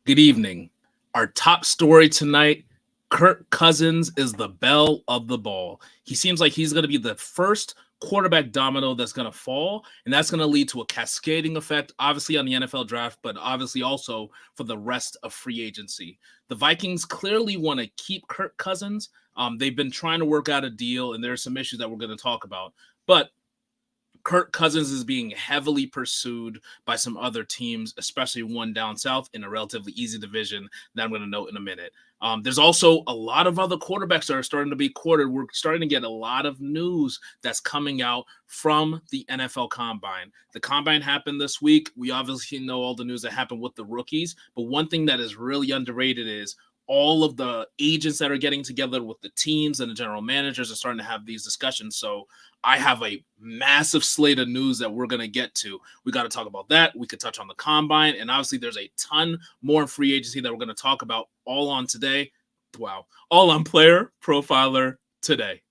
Good evening. Our top story tonight, Kirk Cousins is the belle of the ball. He seems like he's going to be the first quarterback domino that's going to fall, and that's going to lead to a cascading effect, obviously on the NFL draft, but obviously also for the rest of free agency. The Vikings clearly want to keep Kirk Cousins. They've been trying to work out a deal, and there are some issues that we're going to talk about. But Kirk Cousins is being heavily pursued by some other teams, especially one down south in a relatively easy division that I'm going to note in a minute. There's also a lot of other quarterbacks that are starting to be courted. We're starting to get a lot of news that's coming out from the NFL Combine. The Combine happened this week. We obviously know all the news that happened with the rookies, but one thing that is really underrated is all of the agents that are getting together with the teams and the general managers are starting to have these discussions. So I have a massive slate of news that we're going to get to. We got to talk about that. We could touch on the Combine. And obviously there's a ton more in free agency that we're going to talk about all on today. Wow. All on Player Profiler today.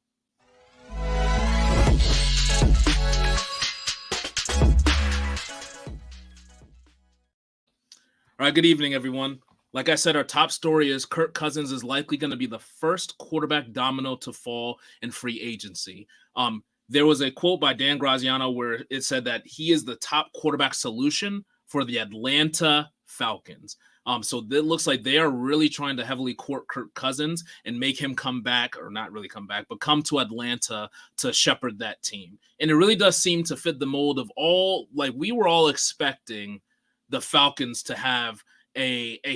All right. Good evening, everyone. Like I said, our top story is Kirk Cousins is likely going to be the first quarterback domino to fall in free agency. There was a quote by Dan Graziano where it said that he is the top quarterback solution for the Atlanta Falcons. So it looks like they are really trying to heavily court Kirk Cousins and make him come back, or not really come back, but come to Atlanta to shepherd that team. And it really does seem to fit the mold of all, like we were all expecting the Falcons to have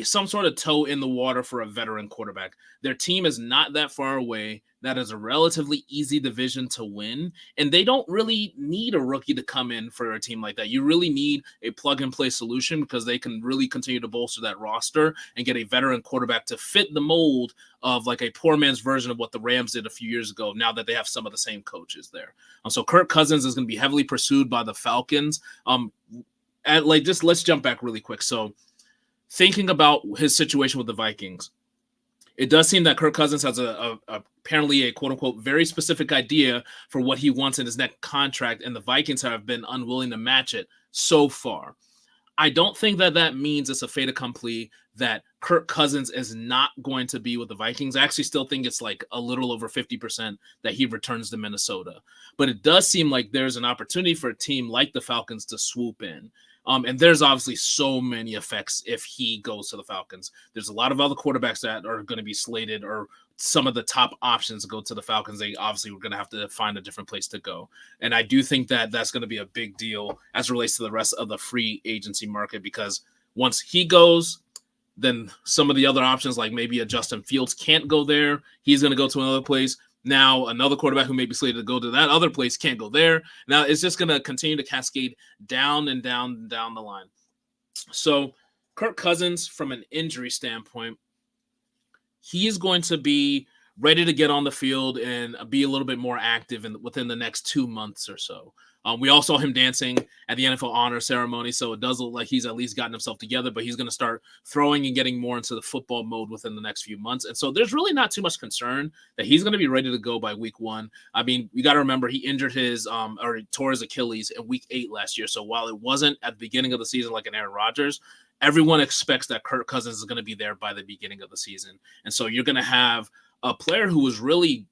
some sort of toe in the water for a veteran quarterback. Their team is not that far away. That is a relatively easy division to win, and they don't really need a rookie to come in for a team like that. You really need a plug-and-play solution because they can really continue to bolster that roster and get a veteran quarterback to fit the mold of like a poor man's version of what the Rams did a few years ago, now that they have some of the same coaches there. So Kirk Cousins is going to be heavily pursued by the Falcons. Let's jump back really quick. So thinking about his situation with the Vikings, it does seem that Kirk Cousins has apparently a quote-unquote very specific idea for what he wants in his next contract, and the Vikings have been unwilling to match it so far. I don't think that means it's a fait accompli that Kirk Cousins is not going to be with the Vikings. I actually still think it's like a little over 50% that he returns to Minnesota. But it does seem like there's an opportunity for a team like the Falcons to swoop in. And there's obviously so many effects if he goes to the Falcons. There's a lot of other quarterbacks that are going to be slated, or some of the top options to go to the Falcons. They obviously were going to have to find a different place to go. And I do think that that's going to be a big deal as it relates to the rest of the free agency market, because once he goes, then some of the other options, like maybe a Justin Fields, can't go there. He's going to go to another place. Now, another quarterback who may be slated to go to that other place can't go there. Now, it's just going to continue to cascade down and down and down the line. So, Kirk Cousins, from an injury standpoint, he is going to be ready to get on the field and be a little bit more active within the next 2 months or so. We all saw him dancing at the NFL honor ceremony, so it does look like he's at least gotten himself together, but he's going to start throwing and getting more into the football mode within the next few months. And so there's really not too much concern that he's going to be ready to go by week 1. I mean, you got to remember he injured or tore his Achilles in week 8 last year. So while it wasn't at the beginning of the season like an Aaron Rodgers, everyone expects that Kirk Cousins is going to be there by the beginning of the season. And so you're going to have a player who was really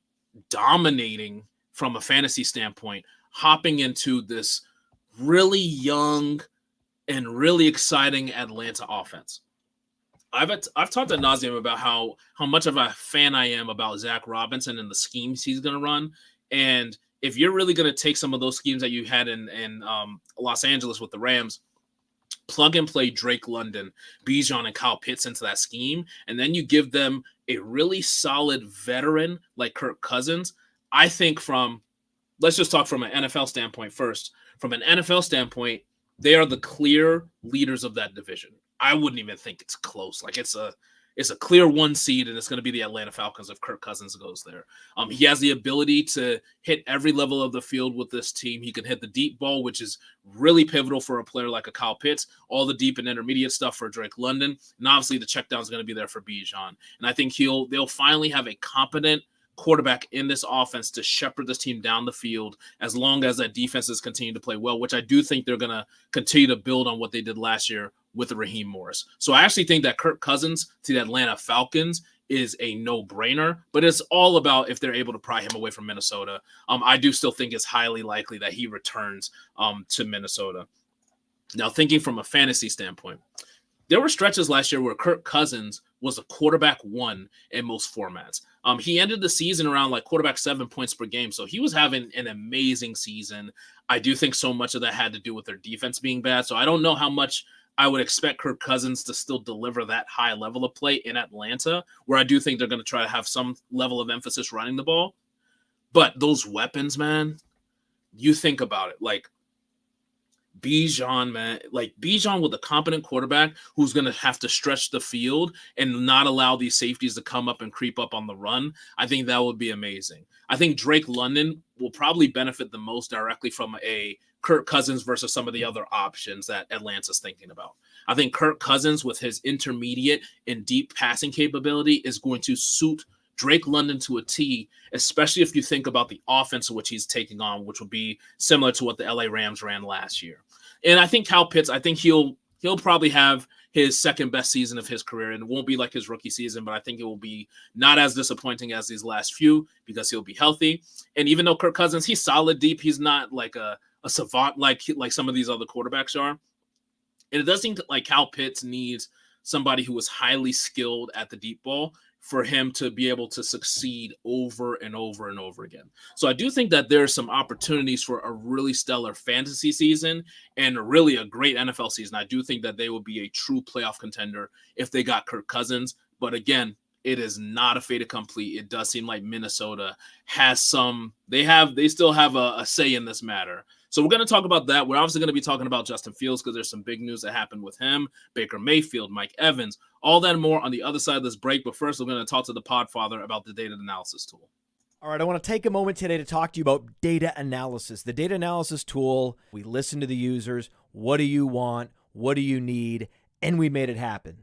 dominating from a fantasy standpoint, hopping into this really young and really exciting Atlanta offense. I've talked ad nauseum about how much of a fan I am about Zach Robinson and the schemes he's going to run. And if you're really going to take some of those schemes that you had in Los Angeles with the Rams, plug and play Drake London, Bijan, and Kyle Pitts into that scheme, and then you give them a really solid veteran like Kirk Cousins, I think let's just talk from an NFL standpoint first. From an NFL standpoint, they are the clear leaders of that division. I wouldn't even think it's close. Like it's a clear 1 seed, and it's going to be the Atlanta Falcons if Kirk Cousins goes there. He has the ability to hit every level of the field with this team. He can hit the deep ball, which is really pivotal for a player like a Kyle Pitts, all the deep and intermediate stuff for Drake London, and obviously the check down is going to be there for Bijan. And I think they'll finally have a competent quarterback in this offense to shepherd this team down the field as long as that defense is continuing to play well, which I do think they're going to continue to build on what they did last year with Raheem Morris. So I actually think that Kirk Cousins to the Atlanta Falcons is a no-brainer, but it's all about if they're able to pry him away from Minnesota. I do still think it's highly likely that he returns to Minnesota. Now, thinking from a fantasy standpoint, there were stretches last year where Kirk Cousins was a quarterback one in most formats. He ended the season around like quarterback 7 points per game. So he was having an amazing season. I do think so much of that had to do with their defense being bad. So I don't know how much I would expect Kirk Cousins to still deliver that high level of play in Atlanta, where I do think they're going to try to have some level of emphasis running the ball. But those weapons, man, you think about it. Like, Bijan, man, like Bijan with a competent quarterback who's going to have to stretch the field and not allow these safeties to come up and creep up on the run. I think that would be amazing. I think Drake London will probably benefit the most directly from a Kirk Cousins versus some of the other options that Atlanta's thinking about. I think Kirk Cousins with his intermediate and deep passing capability is going to suit Drake London to a T, especially if you think about the offense which he's taking on, which will be similar to what the LA Rams ran last year. And I think Kyle Pitts, I think he'll probably have his second best season of his career, and it won't be like his rookie season, but I think it will be not as disappointing as these last few because he'll be healthy. And even though Kirk Cousins, he's solid deep, he's not like a savant like some of these other quarterbacks are. And it does seem like Kyle Pitts needs somebody who is highly skilled at the deep ball for him to be able to succeed over and over and over again. So I do think that there's some opportunities for a really stellar fantasy season and really a great NFL season. I do think that they will be a true playoff contender if they got Kirk Cousins. But again, it is not a fait accompli. It does seem like Minnesota has they still have a say in this matter. So we're going to talk about that. We're obviously going to be talking about Justin Fields because there's some big news that happened with him, Baker Mayfield, Mike Evans, all that and more on the other side of this break. But first, we're going to talk to the Podfather about the data analysis tool. All right, I want to take a moment today to talk to you about data analysis. The data analysis tool, we listen to the users. What do you want? What do you need? And we made it happen.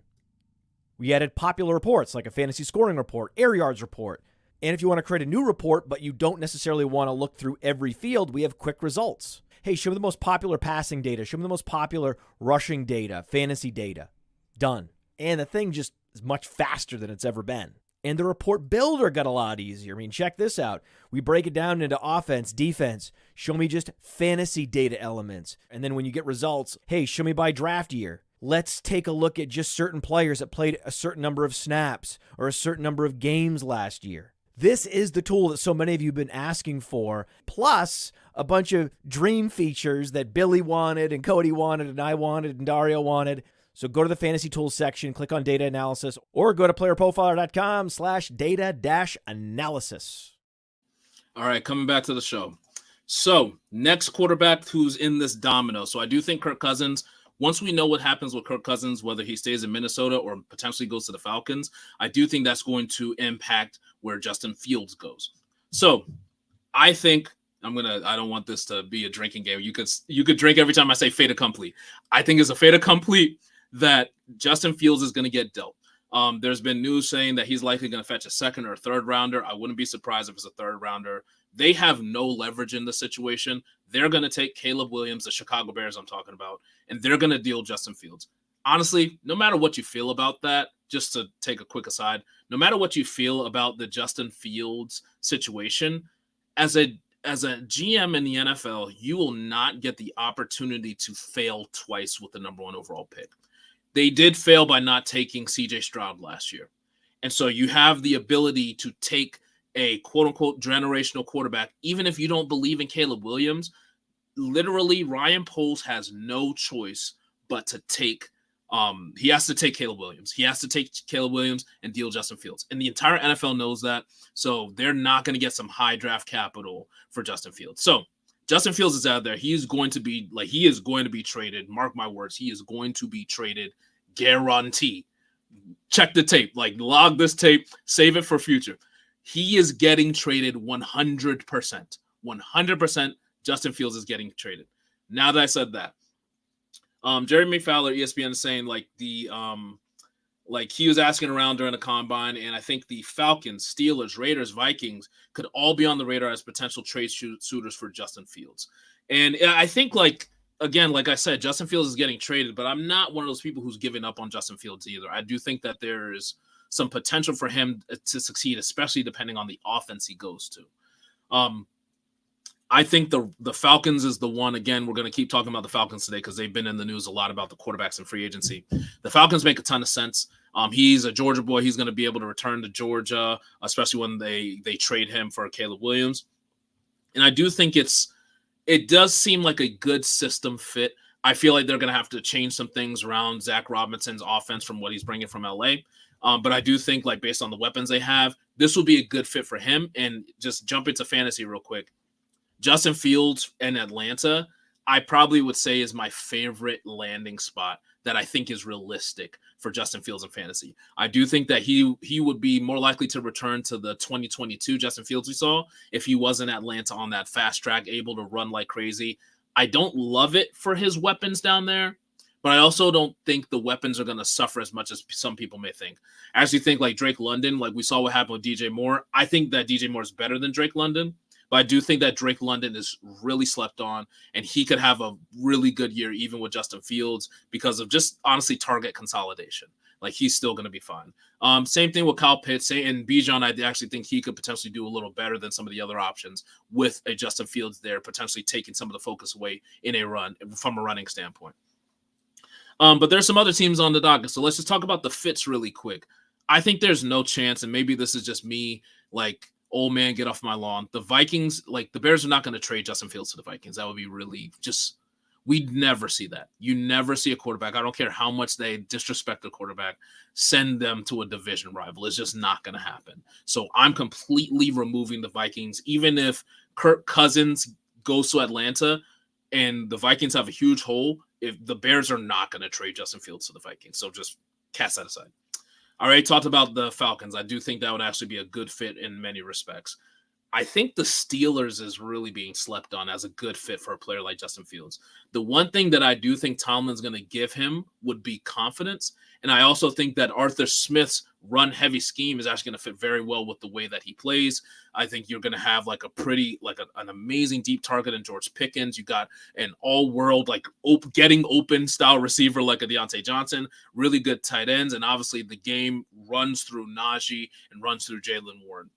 We added popular reports like a fantasy scoring report, air yards report. And if you want to create a new report, but you don't necessarily want to look through every field, we have quick results. Hey, show me the most popular passing data. Show me the most popular rushing data, fantasy data. Done. And the thing just is much faster than it's ever been. And the report builder got a lot easier. I mean, check this out. We break it down into offense, defense. Show me just fantasy data elements. And then when you get results, hey, show me by draft year. Let's take a look at just certain players that played a certain number of snaps or a certain number of games last year. This is the tool that so many of you have been asking for, plus a bunch of dream features that Billy wanted and Cody wanted and I wanted and Dario wanted. So go to the fantasy tools section, click on data analysis, or go to playerprofiler.com/data-analysis. All right, coming back to the show. So next quarterback who's in this domino. So I do think Kirk Cousins, once we know what happens with Kirk Cousins, whether he stays in Minnesota or potentially goes to the Falcons, I do think that's going to impact where Justin Fields goes. So I think I don't want this to be a drinking game. You could drink every time I say fait accompli. I think it's a fait accompli that Justin Fields is going to get dealt. There's been news saying that he's likely going to fetch a second or third rounder. I wouldn't be surprised if it's a third rounder. They have no leverage in the situation. They're going to take Caleb Williams, the Chicago Bears I'm talking about, and they're going to deal Justin Fields. Honestly, no matter what you feel about that, just to take a quick aside, no matter what you feel about the Justin Fields situation, as a GM in the NFL, you will not get the opportunity to fail twice with the number one overall pick. They did fail by not taking CJ Stroud last year. And so you have the ability to take a quote-unquote generational quarterback, even if you don't believe in Caleb Williams. Literally, Ryan Poles has no choice but to take he has to take Caleb Williams. He has to take Caleb Williams and deal Justin Fields. And the entire NFL knows that. So they're not going to get some high draft capital for Justin Fields. So Justin Fields is out there. He is going to be traded. Mark my words. He is going to be traded. Guarantee. Check the tape. Log this tape. Save it for future. He is getting traded 100%. 100% Justin Fields is getting traded. Now that I said that, Jeremy Fowler, ESPN, is saying he was asking around during the combine, and I think the Falcons, Steelers, Raiders, Vikings could all be on the radar as potential trade suitors for Justin Fields. And I think again, like I said, Justin Fields is getting traded, but I'm not one of those people who's giving up on Justin Fields either. I do think that there's some potential for him to succeed, especially depending on the offense he goes to. I think the Falcons is the one. Again, we're going to keep talking about the Falcons today because they've been in the news a lot about the quarterbacks in free agency. The Falcons make a ton of sense. He's a Georgia boy. He's going to be able to return to Georgia, especially when they trade him for Caleb Williams. And I do think it does seem like a good system fit. I feel like they're going to have to change some things around Zach Robinson's offense from what he's bringing from LA. But I do think, like, based on the weapons they have, this will be a good fit for him. And just jump into fantasy real quick. Justin Fields in Atlanta, I probably would say is my favorite landing spot that I think is realistic for Justin Fields in fantasy. I do think that he would be more likely to return to the 2022 Justin Fields we saw if he was in Atlanta on that fast track, able to run like crazy. I don't love it for his weapons down there, but I also don't think the weapons are going to suffer as much as some people may think. I actually think like Drake London, like we saw what happened with DJ Moore. I think that DJ Moore is better than Drake London. But I do think that Drake London is really slept on, and he could have a really good year even with Justin Fields because of just, honestly, target consolidation. Like, he's still going to be fine. Same thing with Kyle Pitts. And Bijan, I actually think he could potentially do a little better than some of the other options with a Justin Fields there, potentially taking some of the focus away in a run from a running standpoint. But there's some other teams on the docket, so let's just talk about the fits really quick. I think there's no chance, and maybe this is just me, like, old man, get off my lawn. The Vikings, like the Bears are not going to trade Justin Fields to the Vikings. That would be really just, we'd never see that. You never see a quarterback. I don't care how much they disrespect a quarterback, send them to a division rival. It's just not going to happen. So I'm completely removing the Vikings. Even if Kirk Cousins goes to Atlanta and the Vikings have a huge hole, if the Bears are not going to trade Justin Fields to the Vikings. So just cast that aside. I already talked about the Falcons. I do think that would actually be a good fit in many respects. I think the Steelers is really being slept on as a good fit for a player like Justin Fields. The one thing that I do think Tomlin's going to give him would be confidence. And I also think that Arthur Smith's run-heavy scheme is actually going to fit very well with the way that he plays. I think you're going to have like an amazing deep target in George Pickens. You got an all-world, like getting open style receiver like a Deontay Johnson, really good tight ends. And obviously the game runs through Najee and runs through Jaylen Warren.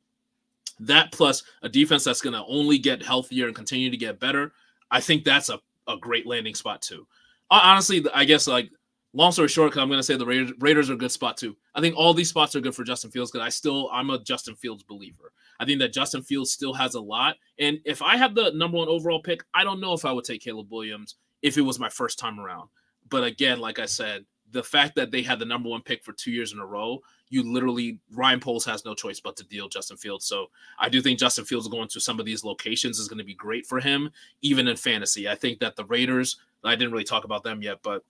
That plus a defense that's going to only get healthier and continue to get better, I think that's a great landing spot too. Honestly, I guess, like, long story short, because I'm going to say the Raiders are a good spot too. I think all these spots are good for Justin Fields because I'm a Justin Fields believer. I think that Justin Fields still has a lot. And if I had the number one overall pick, I don't know if I would take Caleb Williams if it was my first time around. But again, like I said, the fact that they had the number one pick for 2 years in a row, Ryan Poles has no choice but to deal Justin Fields. So I do think Justin Fields going to some of these locations is going to be great for him, even in fantasy. I think that the Raiders, I didn't really talk about them yet, but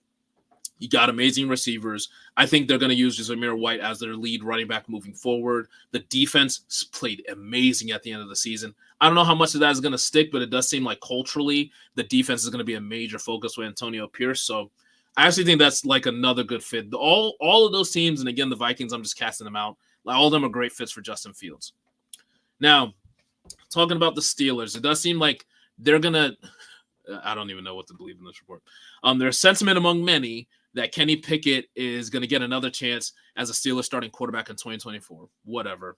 you got amazing receivers. I think they're going to use Zamir White as their lead running back moving forward. The defense played amazing at the end of the season. I don't know how much of that is going to stick, but it does seem like culturally the defense is going to be a major focus with Antonio Pierce. So I actually think that's like another good fit. All of those teams, and again, the Vikings, I'm just casting them out. All of them are great fits for Justin Fields. Now, talking about the Steelers, it does seem like they're going to – I don't even know what to believe in this report. There's sentiment among many that Kenny Pickett is going to get another chance as a Steelers starting quarterback in 2024. Whatever.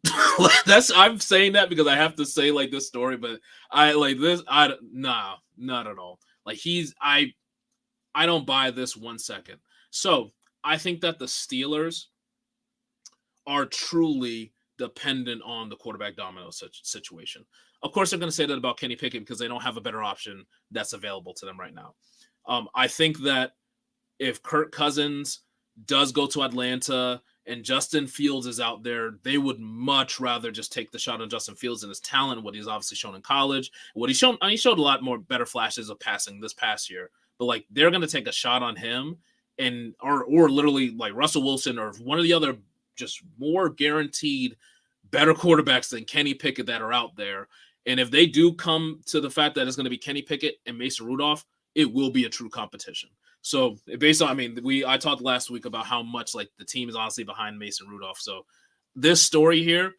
I'm saying that because I have to say like this story, but not at all. Like I don't buy this 1 second. So I think that the Steelers are truly dependent on the quarterback domino situation. Of course, they're going to say that about Kenny Pickett because they don't have a better option that's available to them right now. I think that if Kirk Cousins does go to Atlanta and Justin Fields is out there, they would much rather just take the shot on Justin Fields and his talent, what he's obviously shown in college. What he showed a lot more better flashes of passing this past year. But like they're going to take a shot on him and or literally like Russell Wilson or one of the other just more guaranteed better quarterbacks than Kenny Pickett that are out there. And if they do come to the fact that it's going to be Kenny Pickett and Mason Rudolph, it will be a true competition. So based on, I talked last week about how much like the team is honestly behind Mason Rudolph. So this story here,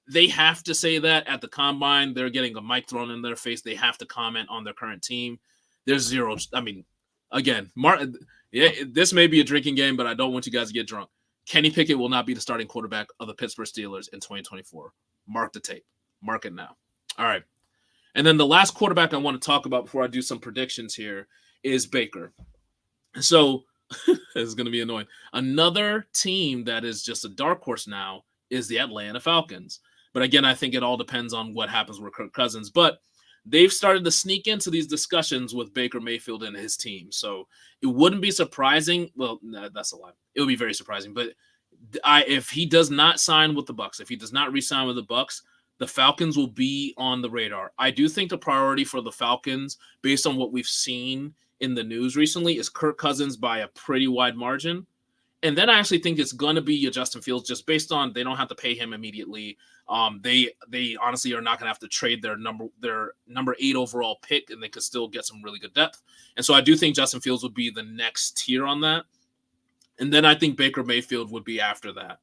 they have to say that at the combine. They're getting a mic thrown in their face. They have to comment on their current team. There's zero. I mean, again, yeah, this may be a drinking game, but I don't want you guys to get drunk. Kenny Pickett will not be the starting quarterback of the Pittsburgh Steelers in 2024. Mark the tape. Mark it now. All right. And then the last quarterback I want to talk about before I do some predictions here is Baker. So it's going to be annoying. Another team that is just a dark horse now is the Atlanta Falcons. But again, I think it all depends on what happens with Kirk Cousins. But they've started to sneak into these discussions with Baker Mayfield and his team. So it wouldn't be surprising. Well, no, that's a lie. It would be very surprising. But if he does not sign with the Bucs, if he does not re-sign with the Bucs, the Falcons will be on the radar. I do think the priority for the Falcons, based on what we've seen in the news recently, is Kirk Cousins by a pretty wide margin. And then I actually think it's going to be Justin Fields, just based on they don't have to pay him immediately. They honestly are not going to have to trade their number 8 overall pick, and they could still get some really good depth. And so I do think Justin Fields would be the next tier on that. And then I think Baker Mayfield would be after that.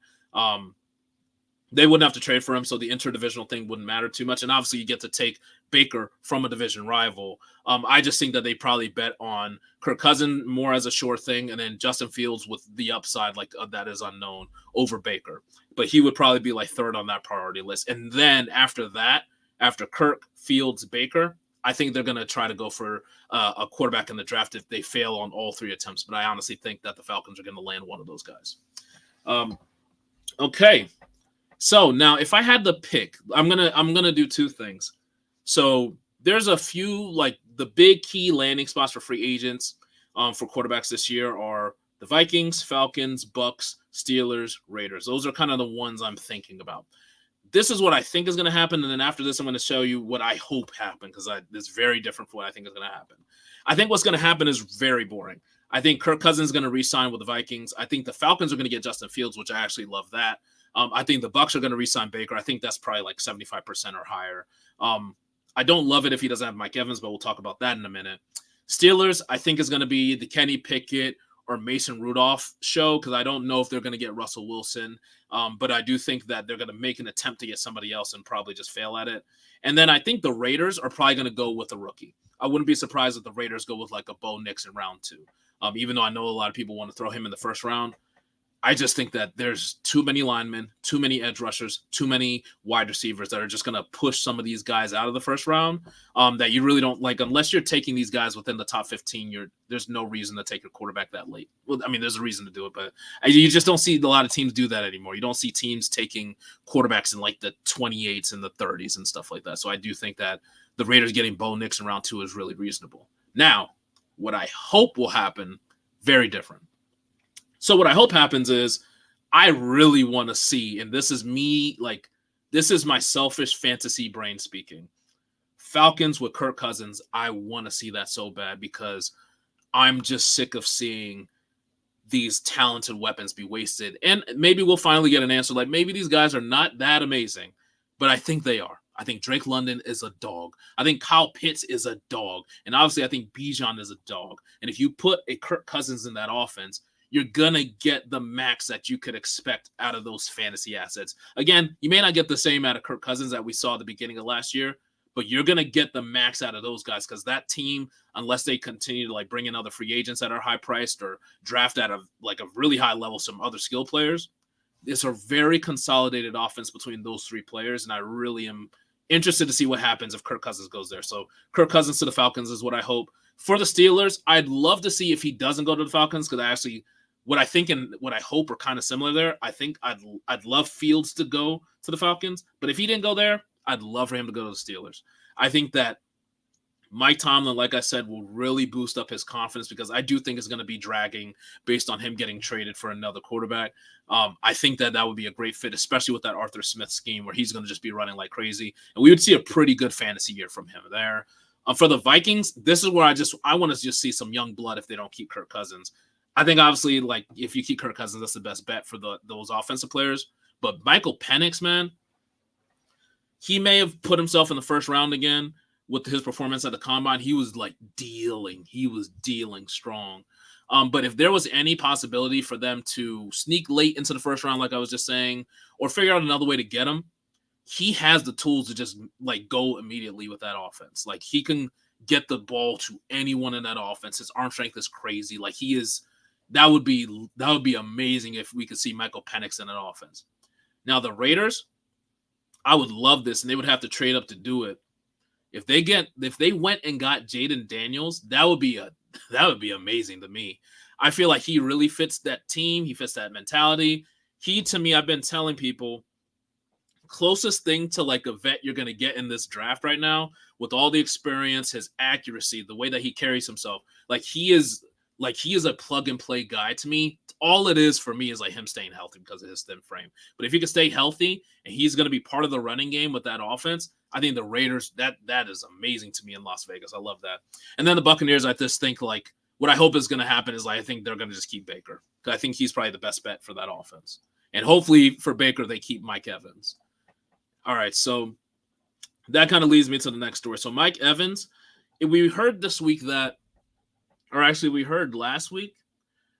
They wouldn't have to trade for him, so the interdivisional thing wouldn't matter too much. And obviously, you get to take Baker from a division rival. I just think that they probably bet on Kirk Cousins more as a sure thing, and then Justin Fields with the upside that is unknown over Baker. But he would probably be like third on that priority list. And then after that, after Kirk, Fields, Baker, I think they're going to try to go for a quarterback in the draft if they fail on all 3 attempts. But I honestly think that the Falcons are going to land one of those guys. Okay. So now, if I had the pick, I'm gonna do 2 things. So there's a few, like the big key landing spots for free agents for quarterbacks this year are the Vikings, Falcons, Bucs, Steelers, Raiders. Those are kind of the ones I'm thinking about. This is what I think is going to happen, and then after this, I'm going to show you what I hope happened, because it's very different from what I think is going to happen. I think what's going to happen is very boring. I think Kirk Cousins is going to re-sign with the Vikings. I think the Falcons are going to get Justin Fields, which I actually love that. I think the Bucs are going to re-sign Baker. I think that's probably like 75% or higher. I don't love it if he doesn't have Mike Evans, but we'll talk about that in a minute. Steelers, I think, is going to be the Kenny Pickett or Mason Rudolph show, because I don't know if they're going to get Russell Wilson. But I do think that they're going to make an attempt to get somebody else and probably just fail at it. And then I think the Raiders are probably going to go with a rookie. I wouldn't be surprised if the Raiders go with like a Bo Nix in round 2. Even though I know a lot of people want to throw him in the first round. I just think that there's too many linemen, too many edge rushers, too many wide receivers that are just going to push some of these guys out of the first round that you really don't like. Unless you're taking these guys within the top 15, there's no reason to take your quarterback that late. Well, I mean, there's a reason to do it, but you just don't see a lot of teams do that anymore. You don't see teams taking quarterbacks in like the 28s and the 30s and stuff like that. So I do think that the Raiders getting Bo Nix in round 2 is really reasonable. Now, what I hope will happen, very different. So what I hope happens is I really want to see, and this is me, like, this is my selfish fantasy brain speaking. Falcons with Kirk Cousins, I want to see that so bad, because I'm just sick of seeing these talented weapons be wasted. And maybe we'll finally get an answer. Like, maybe these guys are not that amazing, but I think they are. I think Drake London is a dog. I think Kyle Pitts is a dog. And obviously I think Bijan is a dog. And if you put a Kirk Cousins in that offense, you're going to get the max that you could expect out of those fantasy assets. Again, you may not get the same out of Kirk Cousins that we saw at the beginning of last year, but you're going to get the max out of those guys, because that team, unless they continue to like bring in other free agents that are high priced or draft at a really high level some other skill players, it's a very consolidated offense between those 3 players, and I really am interested to see what happens if Kirk Cousins goes there. So Kirk Cousins to the Falcons is what I hope. For the Steelers, I'd love to see if he doesn't go to the Falcons, because what I think and what I hope are kind of similar there. I think I'd love Fields to go to the Falcons, but if he didn't go there, I'd love for him to go to the Steelers. I think that Mike Tomlin, like I said, will really boost up his confidence, because I do think it's going to be dragging based on him getting traded for another quarterback. I think that would be a great fit, especially with that Arthur Smith scheme where he's going to just be running like crazy. And we would see a pretty good fantasy year from him there. For the Vikings, this is where I want to just see some young blood if they don't keep Kirk Cousins. I think obviously, like, if you keep Kirk Cousins, that's the best bet for those offensive players. But Michael Penix, man, he may have put himself in the first round again with his performance at the Combine. He was like dealing. He was dealing strong. But if there was any possibility for them to sneak late into the first round, like I was just saying, or figure out another way to get him, he has the tools to just like go immediately with that offense. Like, he can get the ball to anyone in that offense. His arm strength is crazy. Like he is, that would be amazing if we could see Michael Penix in an offense. Now the Raiders, I would love this, and they would have to trade up to do it. If they went and got Jaden Daniels, that would be amazing to me. I feel like he really fits that team. He fits that mentality. To me, I've been telling people, closest thing to like a vet you're going to get in this draft right now, with all the experience, his accuracy, the way that he carries himself. Like he is a plug and play guy to me. All it is for me is like him staying healthy because of his thin frame. But if he can stay healthy and he's going to be part of the running game with that offense, I think the Raiders, that is amazing to me in Las Vegas. I love that. And then the Buccaneers, I just think like what I hope is going to happen is like I think they're going to just keep Baker. I think he's probably the best bet for that offense. And hopefully for Baker, they keep Mike Evans. All right, so that kind of leads me to the next story. So Mike Evans, we heard this week that, or actually we heard last week,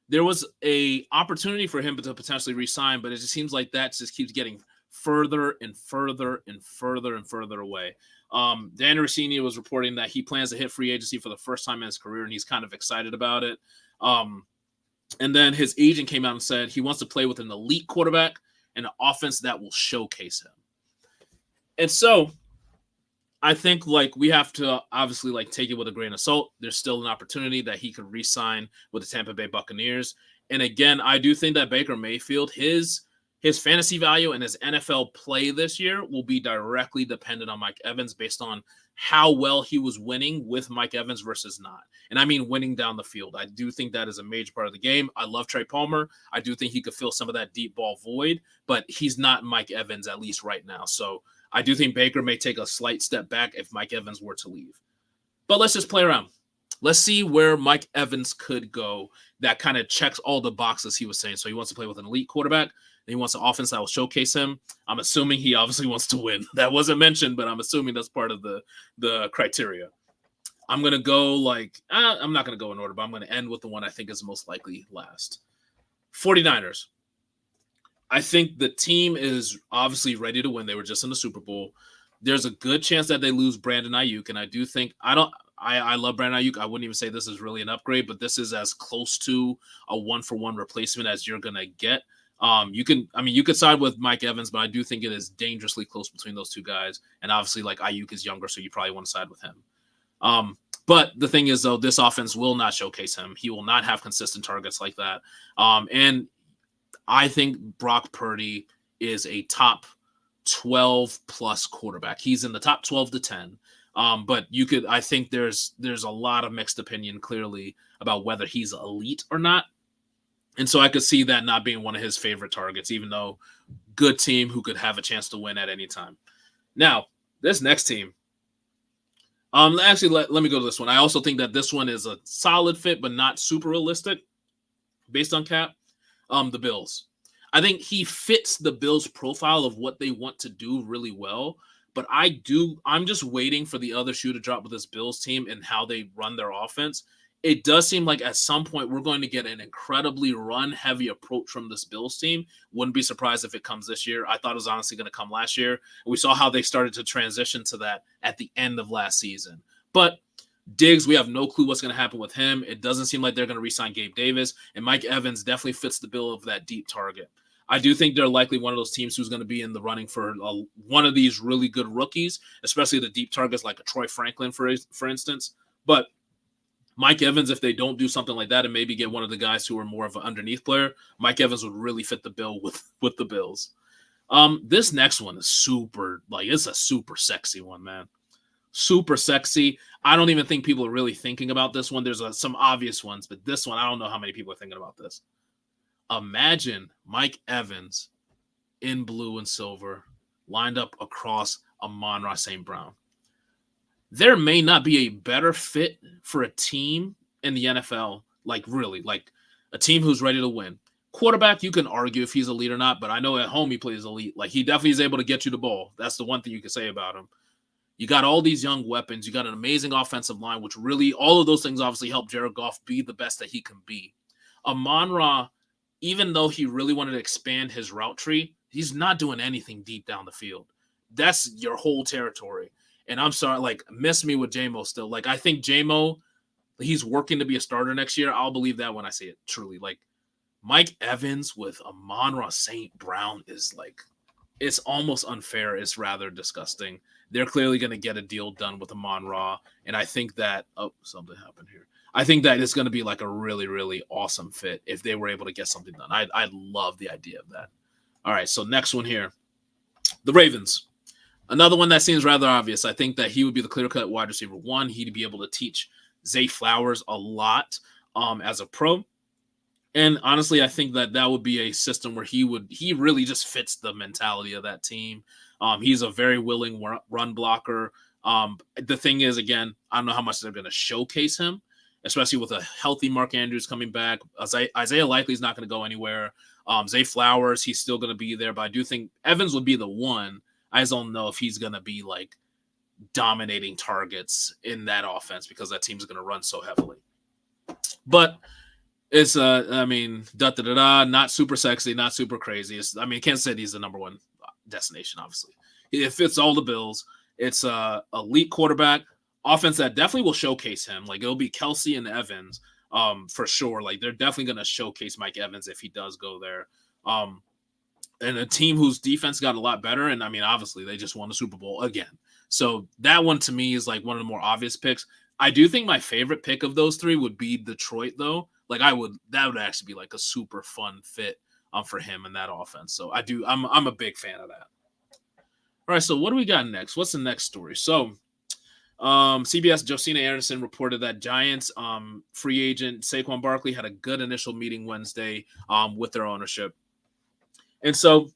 there was a opportunity for him to potentially resign, but it just seems like that just keeps getting further and further and further and further away. Dan Rossini was reporting that he plans to hit free agency for the first time in his career, and he's kind of excited about it. And then his agent came out and said he wants to play with an elite quarterback and an offense that will showcase him. And so I think like we have to obviously like take it with a grain of salt. There's still an opportunity that he could re-sign with the Tampa Bay Buccaneers. And again, I do think that Baker Mayfield, his fantasy value and his NFL play this year will be directly dependent on Mike Evans based on how well he was winning with Mike Evans versus not. And I mean winning down the field. I do think that is a major part of the game. I love Trey Palmer. I do think he could fill some of that deep ball void, but he's not Mike Evans, at least right now. So I do think Baker may take a slight step back if Mike Evans were to leave. But let's just play around. Let's see where Mike Evans could go that kind of checks all the boxes he was saying. So he wants to play with an elite quarterback. And he wants an offense that will showcase him. I'm assuming he obviously wants to win. That wasn't mentioned, but I'm assuming that's part of the criteria. I'm going to go I'm not going to go in order, but I'm going to end with the one I think is most likely last. 49ers. I think the team is obviously ready to win. They were just in the Super Bowl. There's a good chance that they lose Brandon Ayuk, and I do think I love Brandon Ayuk. I wouldn't even say this is really an upgrade, but this is as close to a 1-for-1 replacement as you're gonna get. You could side with Mike Evans, but I do think it is dangerously close between those two guys. And obviously, like Ayuk is younger, so you probably want to side with him. But the thing is, though, this offense will not showcase him. He will not have consistent targets like that. And I think Brock Purdy is a top 12 plus quarterback. He's in the top 12 to 10. But I think there's a lot of mixed opinion clearly about whether he's elite or not. And so I could see that not being one of his favorite targets, even though good team who could have a chance to win at any time. Now, this next team. Actually, let me go to this one. I also think that this one is a solid fit, but not super realistic based on cap. The Bills. I think he fits the Bills' profile of what they want to do really well. But I'm just waiting for the other shoe to drop with this Bills team and how they run their offense. It does seem like at some point we're going to get an incredibly run-heavy approach from this Bills team. Wouldn't be surprised if it comes this year. I thought it was honestly going to come last year. We saw how they started to transition to that at the end of last season. But Diggs, we have no clue what's going to happen with him. It doesn't seem like they're going to re-sign Gabe Davis. And Mike Evans definitely fits the bill of that deep target. I do think they're likely one of those teams who's going to be in the running for one of these really good rookies, especially the deep targets like a Troy Franklin, for instance. But Mike Evans, if they don't do something like that and maybe get one of the guys who are more of an underneath player, Mike Evans would really fit the bill with the Bills. This next one is it's a super sexy one, man. Super sexy. I don't even think people are really thinking about this one. There's some obvious ones, but this one, I don't know how many people are thinking about this. Imagine Mike Evans in blue and silver lined up across Amon-Ra St. Brown. There may not be a better fit for a team in the NFL, like a team who's ready to win. Quarterback, you can argue if he's elite or not, but I know at home he plays elite. Like he definitely is able to get you the ball. That's the one thing you can say about him. You got all these young weapons. You got an amazing offensive line, which really, all of those things obviously help Jared Goff be the best that he can be. Amon-Ra, even though he really wanted to expand his route tree, he's not doing anything deep down the field. That's your whole territory. And I'm sorry, like, miss me with J-Mo still. Like, I think J-Mo, he's working to be a starter next year. I'll believe that when I see it, truly. Like, Mike Evans with Amon-Ra St. Brown is like, it's almost unfair. It's rather disgusting. They're clearly going to get a deal done with Amon-Ra. And I think that, oh, something happened here. I think that it's going to be like a really, really awesome fit if they were able to get something done. I love the idea of that. All right, so next one here. The Ravens. Another one that seems rather obvious. I think that he would be the clear-cut wide receiver one. He'd be able to teach Zay Flowers a lot as a pro. And honestly, I think that that would be a system where he really just fits the mentality of that team. He's a very willing run blocker. The thing is, again, I don't know how much they're going to showcase him, especially with a healthy Mark Andrews coming back. Isaiah Likely is not going to go anywhere. Zay Flowers, he's still going to be there, but I do think Evans would be the one. I just don't know if he's going to be like dominating targets in that offense because that team's going to run so heavily. But it's not super sexy, not super crazy. Kansas City's the number one destination, obviously. It fits all the bills. It's a elite quarterback offense that definitely will showcase him. Like, it'll be Kelsey and Evans for sure. Like, they're definitely going to showcase Mike Evans if he does go there. And a team whose defense got a lot better. And obviously they just won the Super Bowl again. So that one to me is like one of the more obvious picks. I do think my favorite pick of those three would be Detroit, though. Like, that would actually be like a super fun fit for him in that offense. So I'm a big fan of that. All right, so what do we got next? What's the next story? So CBS Josina Anderson reported that Giants free agent Saquon Barkley had a good initial meeting Wednesday with their ownership. And so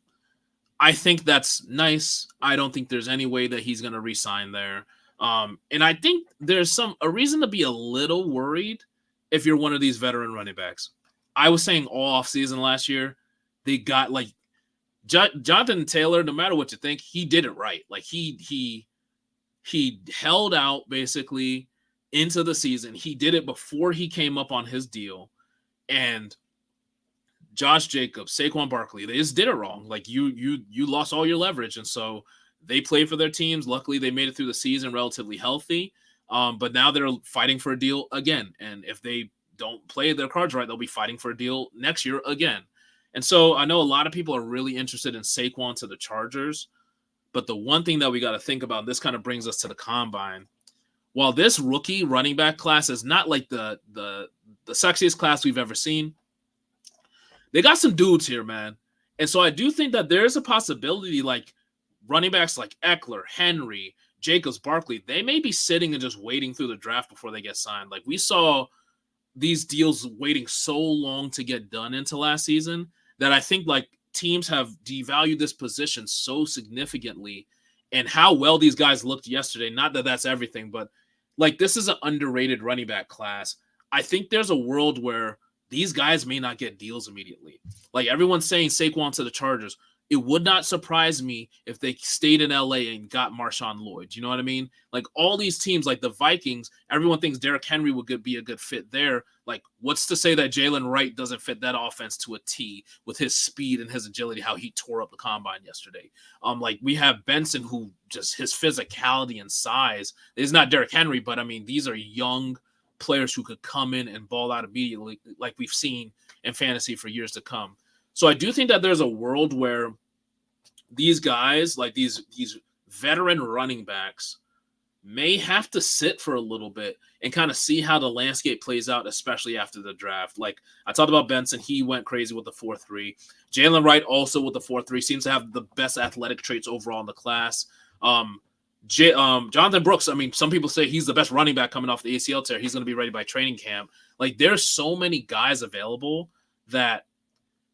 I think that's nice. I don't think there's any way that he's going to re-sign there. And I think there's a reason to be a little worried if you're one of these veteran running backs. I was saying all offseason last year, they got like Jonathan Taylor, no matter what you think, he did it right. Like he held out basically into the season. He did it before he came up on his deal. And Josh Jacobs, Saquon Barkley, they just did it wrong. Like you lost all your leverage. And so they played for their teams. Luckily, they made it through the season relatively healthy. But now they're fighting for a deal again. And if they don't play their cards right, they'll be fighting for a deal next year again. And so I know a lot of people are really interested in Saquon to the Chargers. But the one thing that we got to think about, this kind of brings us to the combine. While this rookie running back class is not like the sexiest class we've ever seen, they got some dudes here, man. And so I do think that there's a possibility like running backs like Eckler, Henry, Jacobs, Barkley, they may be sitting and just waiting through the draft before they get signed. Like we saw these deals waiting so long to get done into last season that I think like teams have devalued this position so significantly, and how well these guys looked yesterday. Not that that's everything, but like this is an underrated running back class. I think there's a world where these guys may not get deals immediately. Like everyone's saying Saquon to the Chargers. It would not surprise me if they stayed in LA and got Marshawn Lloyd. You know what I mean? Like all these teams, like the Vikings, everyone thinks Derrick Henry would be a good fit there. Like what's to say that Jalen Wright doesn't fit that offense to a T with his speed and his agility, how he tore up the combine yesterday. Like we have Benson, who just his physicality and size is not Derrick Henry, but these are young players who could come in and ball out immediately, like we've seen in fantasy for years to come. So I do think that there's a world where these guys, like these veteran running backs, may have to sit for a little bit and kind of see how the landscape plays out, especially after the draft. Like I talked about Benson, he went crazy with the 4.3. Jalen Wright also with the 4.3 seems to have the best athletic traits overall in the class. Jonathan Brooks, some people say he's the best running back coming off the ACL tear. He's going to be ready by training camp. Like there's so many guys available that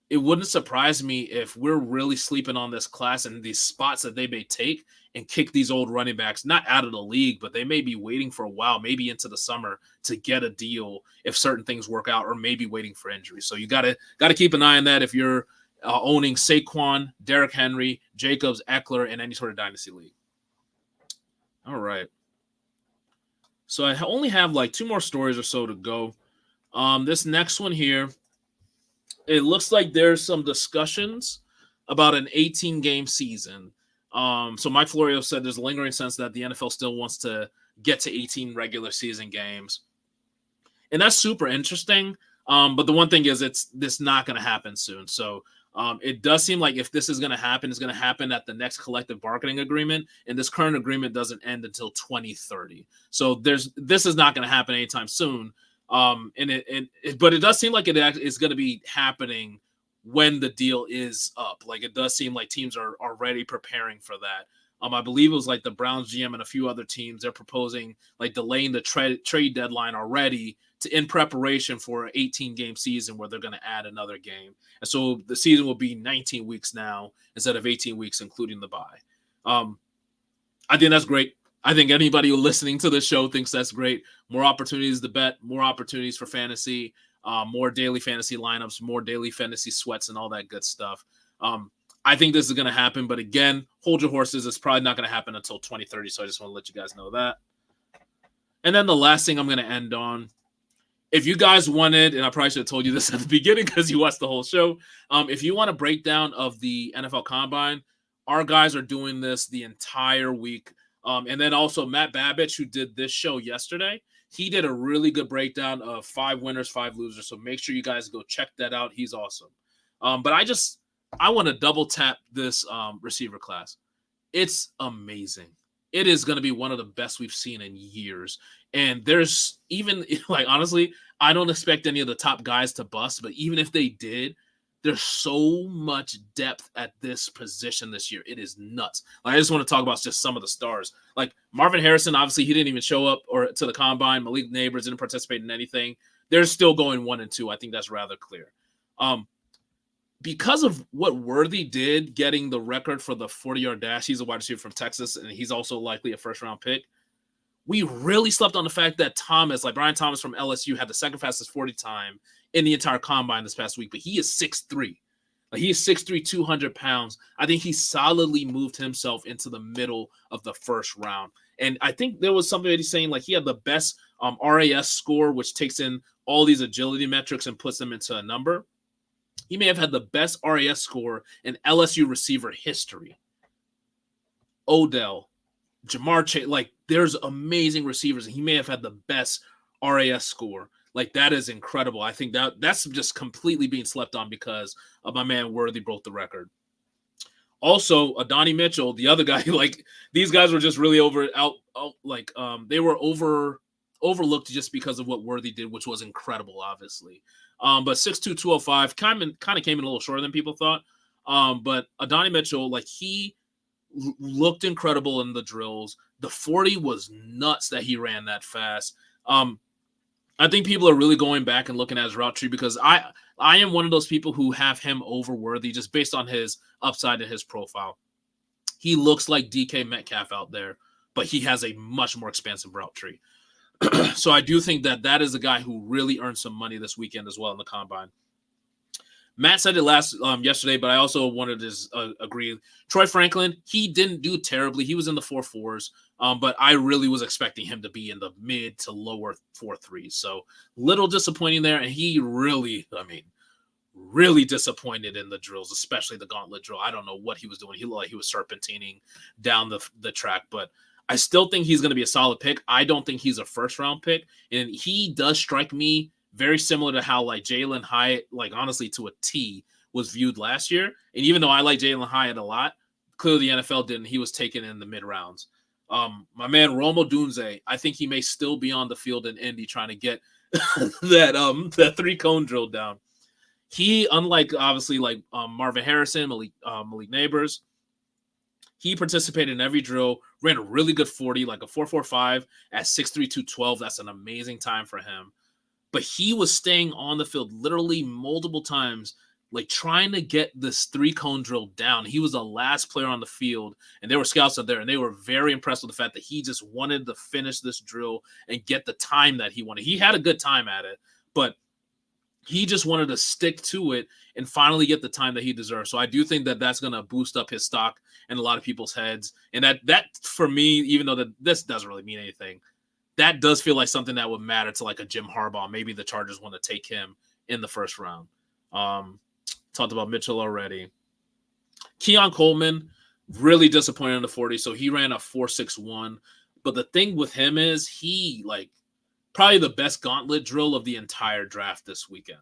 it wouldn't surprise me if we're really sleeping on this class and these spots that they may take and kick these old running backs, not out of the league, but they may be waiting for a while, maybe into the summer to get a deal if certain things work out, or maybe waiting for injury. So you got to keep an eye on that if you're owning Saquon, Derrick Henry, Jacobs, Eckler, in any sort of dynasty league. All right. So I only have like 2 more stories or so to go. This next one here, it looks like there's some discussions about an 18-game season. So Mike Florio said there's a lingering sense that the NFL still wants to get to 18 regular season games. And that's super interesting. But the one thing is this not going to happen soon. So it does seem like if this is going to happen, it's going to happen at the next collective bargaining agreement. And this current agreement doesn't end until 2030. So this is not going to happen anytime soon. But it does seem like it is going to be happening when the deal is up. Like it does seem like teams are already preparing for that. I believe it was like the Browns GM and a few other teams. They're proposing like delaying the trade deadline already in preparation for an 18-game season where they're going to add another game. And so the season will be 19 weeks now instead of 18 weeks, including the bye. I think that's great. I think anybody listening to the show thinks that's great. More opportunities to bet, more opportunities for fantasy, more daily fantasy lineups, more daily fantasy sweats, and all that good stuff. I think this is going to happen, but again, hold your horses. It's probably not going to happen until 2030, so I just want to let you guys know that. And then the last thing I'm going to end on, if you guys wanted, and I probably should have told you this at the beginning because you watched the whole show, if you want a breakdown of the NFL Combine, our guys are doing this the entire week. And then also Matt Babich, who did this show yesterday, he did a really good breakdown of 5 winners, 5 losers. So make sure you guys go check that out. He's awesome. But I want to double tap this receiver class. It's amazing. It is going to be one of the best we've seen in years. And there's even, like, honestly, I don't expect any of the top guys to bust, but even if they did, there's so much depth at this position this year. It is nuts. Like, I just want to talk about just some of the stars. Like Marvin Harrison, obviously, he didn't even show up to the combine. Malik Neighbors didn't participate in anything. They're still going 1 and 2. I think that's rather clear. Because of what Worthy did, getting the record for the 40-yard dash, he's a wide receiver from Texas, and he's also likely a first-round pick. We really slept on the fact that Brian Thomas from LSU, had the second fastest 40 time in the entire combine this past week, but he is 6'3". Like, he is 6'3", 200 pounds. I think he solidly moved himself into the middle of the first round. And I think there was something that he's saying, like, he had the best RAS score, which takes in all these agility metrics and puts them into a number. He may have had the best RAS score in LSU receiver history. Odell, Jamar Chase, like, there's amazing receivers, and he may have had the best RAS score. Like, that is incredible. I think that's just completely being slept on because of my man Worthy broke the record. Also, Adonai Mitchell, the other guy, like, these guys were just really they were overlooked just because of what Worthy did, which was incredible, obviously. But 6'2", 205, kind of came in a little shorter than people thought. But Adonai Mitchell, like, he looked incredible in the drills. The 40 was nuts that he ran that fast. I think people are really going back and looking at his route tree because I am one of those people who have him over Worthy just based on his upside and his profile. He looks like DK Metcalf out there, but he has a much more expansive route tree. So I do think that is a guy who really earned some money this weekend as well in the combine. Matt said it yesterday, but I also wanted to agree. Troy Franklin, he didn't do terribly. He was in the 4.4s, but I really was expecting him to be in the mid to lower 4.3s. So little disappointing there, and he really disappointed in the drills, especially the gauntlet drill. I don't know what he was doing. He looked like he was serpentining down the track, but I still think he's going to be a solid pick. I don't think he's a first-round pick, and he does strike me very similar to how, like, Jalen Hyatt, like, honestly, to a T, was viewed last year. And even though I like Jalen Hyatt a lot, clearly the NFL didn't. He was taken in the mid-rounds. My man Romo Dunze, I think he may still be on the field in Indy trying to get that 3-cone drill down. He, unlike, obviously, like Marvin Harrison, Malik Neighbors, he participated in every drill, ran a really good 40, like a 4.45 at 6'3", 212. That's an amazing time for him. But he was staying on the field literally multiple times, like, trying to get this 3-cone drill down. He was the last player on the field, and there were scouts out there, and they were very impressed with the fact that he just wanted to finish this drill and get the time that he wanted. He had a good time at it, but he just wanted to stick to it and finally get the time that he deserved. So I do think that that's going to boost up his stock in a lot of people's heads. And that for me, even though this doesn't really mean anything, that does feel like something that would matter to, like, a Jim Harbaugh. Maybe the Chargers want to take him in the first round. Talked about Mitchell already. Keon Coleman, Really disappointed in the 40. So he ran a 4.61. But the thing with him is he probably the best gauntlet drill of the entire draft this weekend.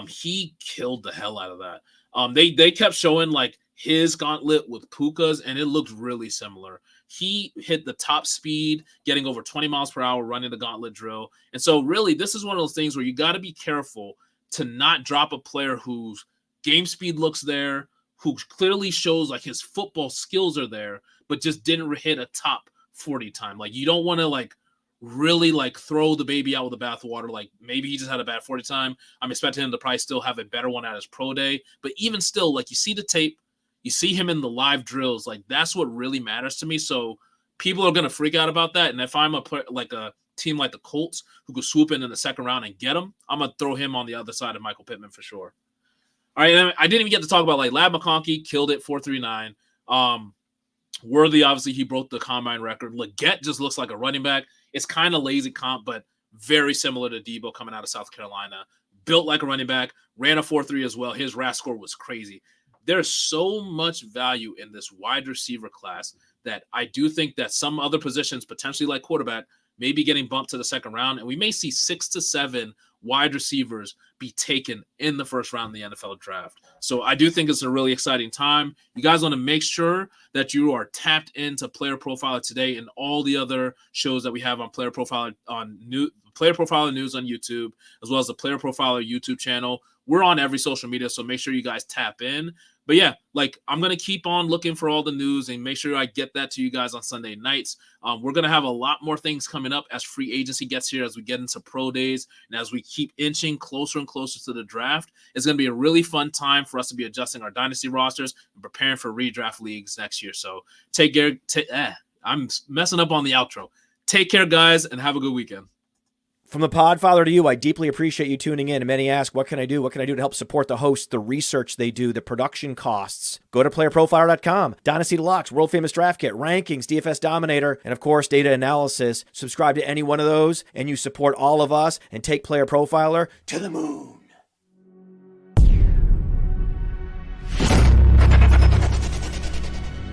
He killed the hell out of that. They kept showing his gauntlet with Puka's, and it looked really similar. He hit the top speed, getting over 20 miles per hour running the gauntlet drill. And so really, this is one of those things where you got to be careful to not drop a player whose game speed looks there, who clearly shows his football skills are there, but just didn't hit a top 40 time. You don't want to really throw the baby out with the bathwater. Maybe he just had a bad 40 time. I'm expecting him to probably still have a better one at his pro day. But even still, you see the tape, you see him in the live drills, that's what really matters to me. So people are going to freak out about that. And if I'm a team like the Colts who could swoop in the second round and get him, I'm going to throw him on the other side of Michael Pittman for sure. All right, and I didn't even get to talk about Lab McConkey, killed it, 4.39. Worthy, obviously, he broke the combine record. Leggett just looks like a running back. It's kind of lazy comp, but very similar to Debo coming out of South Carolina. Built like a running back, ran a 4.3 as well. His RAS score was crazy. There's so much value in this wide receiver class that I do think that some other positions, potentially like quarterback, may be getting bumped to the second round, and we may see 6 to 7 wide receivers be taken in the first round of the NFL draft. So I do think it's a really exciting time. You guys want to make sure that you are tapped into Player Profiler today and all the other shows that we have on Player Profiler Player Profiler News on YouTube, as well as the Player Profiler YouTube channel. We're on every social media, so make sure you guys tap in. But yeah, I'm going to keep on looking for all the news and make sure I get that to you guys on Sunday nights. We're going to have a lot more things coming up as free agency gets here, as we get into pro days, and as we keep inching closer and closer to the draft. It's going to be a really fun time for us to be adjusting our dynasty rosters and preparing for redraft leagues next year. So take care. I'm messing up on the outro. Take care, guys, and have a good weekend. From the Podfather to you, I deeply appreciate you tuning in. And many ask, what can I do? What can I do to help support the hosts, the research they do, the production costs? Go to playerprofiler.com, Dynasty Deluxe, World Famous Draft Kit, Rankings, DFS Dominator, and of course, data analysis. Subscribe to any one of those, and you support all of us and take Player Profiler to the moon.